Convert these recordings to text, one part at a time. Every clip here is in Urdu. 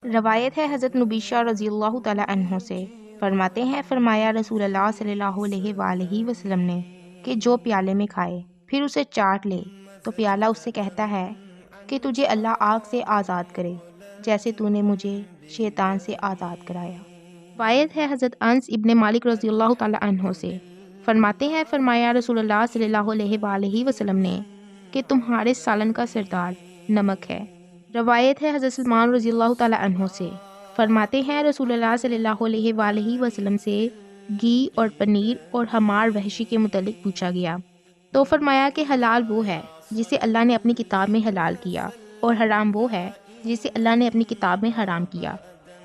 روایت ہے حضرت نبیشہ رضی اللہ تعالی عنہ سے، فرماتے ہیں فرمایا رسول اللہ صلی اللہ علیہ وآلہ وسلم نے کہ جو پیالے میں کھائے پھر اسے چاٹ لے تو پیالہ اس سے کہتا ہے کہ تجھے اللہ آگ سے آزاد کرے جیسے تو نے مجھے شیطان سے آزاد کرایا۔ روایت ہے حضرت انس ابن مالک رضی اللہ تعالی عنہ سے، فرماتے ہیں فرمایا رسول اللہ صلی اللہ علیہ وآلہ وسلم نے کہ تمہارے سالن کا سردار نمک ہے۔ روایت ہے حضرت سلمان رضی اللہ تعالی عنہ سے، فرماتے ہیں رسول اللہ صلی اللہ علیہ وآلہ وسلم سے گھی اور پنیر اور حمار وحشی کے متعلق پوچھا گیا تو فرمایا کہ حلال وہ ہے جسے اللہ نے اپنی کتاب میں حلال کیا، اور حرام وہ ہے جسے اللہ نے اپنی کتاب میں حرام کیا،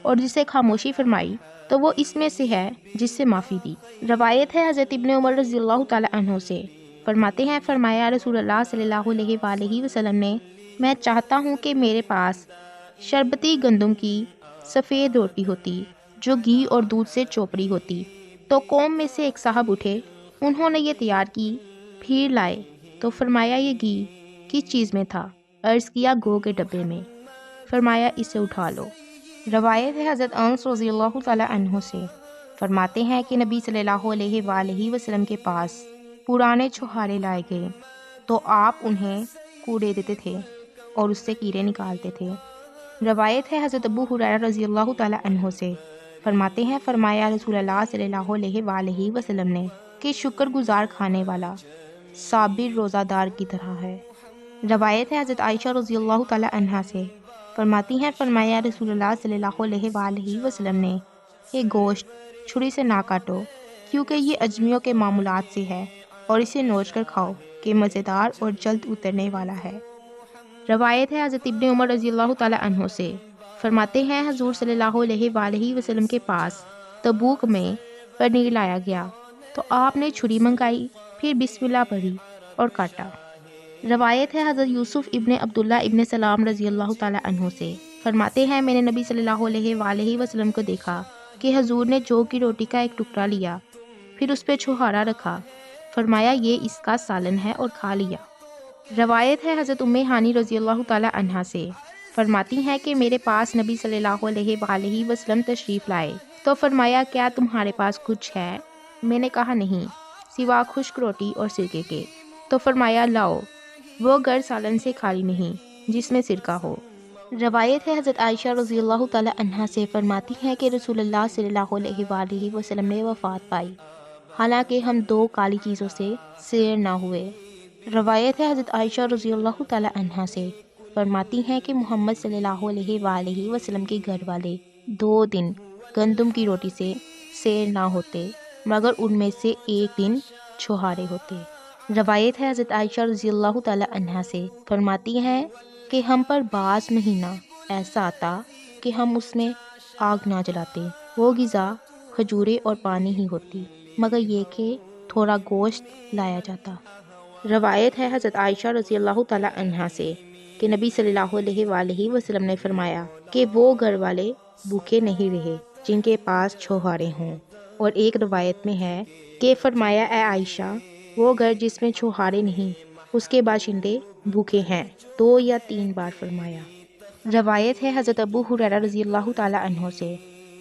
اور جسے خاموشی فرمائی تو وہ اس میں سے ہے جس سے معافی دی۔ روایت ہے حضرت ابن عمر رضی اللہ تعالی عنہ سے، فرماتے ہیں فرمایا رسول اللہ صلی اللہ علیہ وآلہ وسلم نے میں چاہتا ہوں کہ میرے پاس شربتی گندم کی سفید روٹی ہوتی جو گھی اور دودھ سے چوپڑی ہوتی۔ تو قوم میں سے ایک صاحب اٹھے، انہوں نے یہ تیار کی، پھر لائے تو فرمایا یہ گھی کس چیز میں تھا؟ عرض کیا گو کے ڈبے میں۔ فرمایا اسے اٹھا لو۔ روایت ہے حضرت انس رضی اللہ تعالی عنہ سے، فرماتے ہیں کہ نبی صلی اللہ علیہ وآلہ وسلم کے پاس پرانے چھہارے لائے گئے تو آپ انہیں کوڑے دیتے تھے اور اس سے کیڑے نکالتے تھے۔ روایت ہے حضرت ابو ہریرہ رضی اللہ تعالی عنہ سے، فرماتے ہیں فرمایا رسول اللہ صلی اللہ علیہ وآلہ وسلم نے کہ شکر گزار کھانے والا صابر روزہ دار کی طرح ہے۔ روایت ہے حضرت عائشہ رضی اللہ تعالی عنہا سے، فرماتی ہیں فرمایا رسول اللہ صلی اللہ علیہ وآلہ وسلم نے کہ گوشت چھری سے نہ کاٹو کیونکہ یہ اجمیوں کے معمولات سے ہے، اور اسے نوچ کر کھاؤ کہ مزیدار اور جلد اترنے والا ہے۔ روایت ہے حضرت ابن عمر رضی اللہ تعالی عنہ سے، فرماتے ہیں حضور صلی اللہ علیہ وآلہ وسلم کے پاس تبوک میں پنیر لایا گیا تو آپ نے چھری منگائی، پھر بسم اللہ پڑھی اور کاٹا۔ روایت ہے حضرت یوسف ابن عبداللہ ابن سلام رضی اللہ تعالی عنہ سے، فرماتے ہیں میں نے نبی صلی اللہ علیہ وآلہ وسلم کو دیکھا کہ حضور نے جو کی روٹی کا ایک ٹکڑا لیا، پھر اس پہ چھہارا رکھا، فرمایا یہ اس کا سالن ہے اور کھا لیا۔ روایت ہے حضرت ام ہانی رضی اللہ تعالی عنہا سے، فرماتی ہیں کہ میرے پاس نبی صلی اللہ علیہ وآلہ وسلم تشریف لائے تو فرمایا کیا تمہارے پاس کچھ ہے؟ میں نے کہا نہیں سوا خشک روٹی اور سرکے کے۔ تو فرمایا لاؤ، وہ گر سالن سے خالی نہیں جس میں سرکہ ہو۔ روایت ہے حضرت عائشہ رضی اللہ تعالی عنہا سے، فرماتی ہیں کہ رسول اللہ صلی اللہ علیہ وآلہ وسلم نے وفات پائی حالانکہ ہم دو کالی چیزوں سے سیر نہ ہوئے۔ روایت ہے حضرت عائشہ رضی اللہ تعالی عنہا سے، فرماتی ہیں کہ محمد صلی اللہ علیہ وآلہ وسلم کے گھر والے 2 دن گندم کی روٹی سے سیر نہ ہوتے مگر ان میں سے ایک دن چھہارے ہوتے۔ روایت ہے حضرت عائشہ رضی اللہ تعالی عنہا سے، فرماتی ہیں کہ ہم پر بعض مہینہ ایسا آتا کہ ہم اس میں آگ نہ جلاتے، وہ غذا کھجوریں اور پانی ہی ہوتی مگر یہ کہ تھوڑا گوشت لایا جاتا۔ روایت ہے حضرت عائشہ رضی اللہ تعالی عنہا سے کہ نبی صلی اللہ علیہ وآلہ وسلم نے فرمایا کہ وہ گھر والے بھوکے نہیں رہے جن کے پاس چھوہارے ہوں، اور ایک روایت میں ہے کہ فرمایا اے عائشہ وہ گھر جس میں چھوہارے نہیں اس کے باشندے بھوکے ہیں، 2 یا 3 بار فرمایا۔ روایت ہے حضرت ابو ہریرہ رضی اللہ تعالی عنہ سے،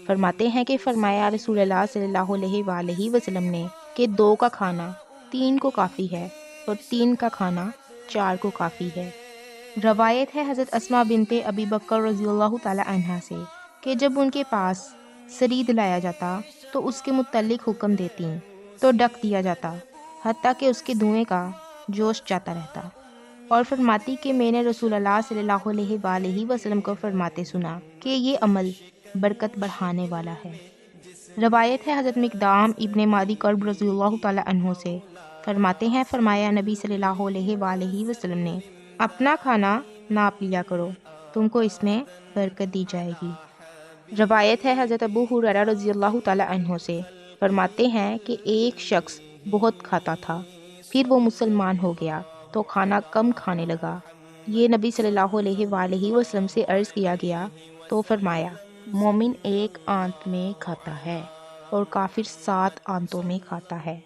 فرماتے ہیں کہ فرمایا رسول اللہ صلی اللہ علیہ وآلہ وسلم نے کہ 2 کا کھانا 3 کو کافی ہے اور 3 کا کھانا 4 کو کافی ہے۔ روایت ہے حضرت اسماء بنت ابی بکر رضی اللہ تعالی عنہا سے کہ جب ان کے پاس سرید لایا جاتا تو اس کے متعلق حکم دیتی تو ڈھک دیا جاتا حتیٰ کہ اس کے دھوئیں کا جوش جاتا رہتا، اور فرماتی کہ میں نے رسول اللہ صلی اللہ علیہ وآلہ وسلم کو فرماتے سنا کہ یہ عمل برکت بڑھانے والا ہے۔ روایت ہے حضرت مقدام ابن معدی کرب رضی اللہ تعالی عنہ سے، فرماتے ہیں فرمایا نبی صلی اللہ علیہ وآلہ وسلم نے اپنا کھانا ناپ لیا کرو تم کو اس میں برکت دی جائے گی۔ روایت ہے حضرت ابو ہریرہ رضی اللہ تعالی عنہ سے، فرماتے ہیں کہ ایک شخص بہت کھاتا تھا، پھر وہ مسلمان ہو گیا تو کھانا کم کھانے لگا۔ یہ نبی صلی اللہ علیہ وآلہ وسلم سے عرض کیا گیا تو فرمایا مومن 1 آنت میں کھاتا ہے اور کافر 7 آنتوں میں کھاتا ہے۔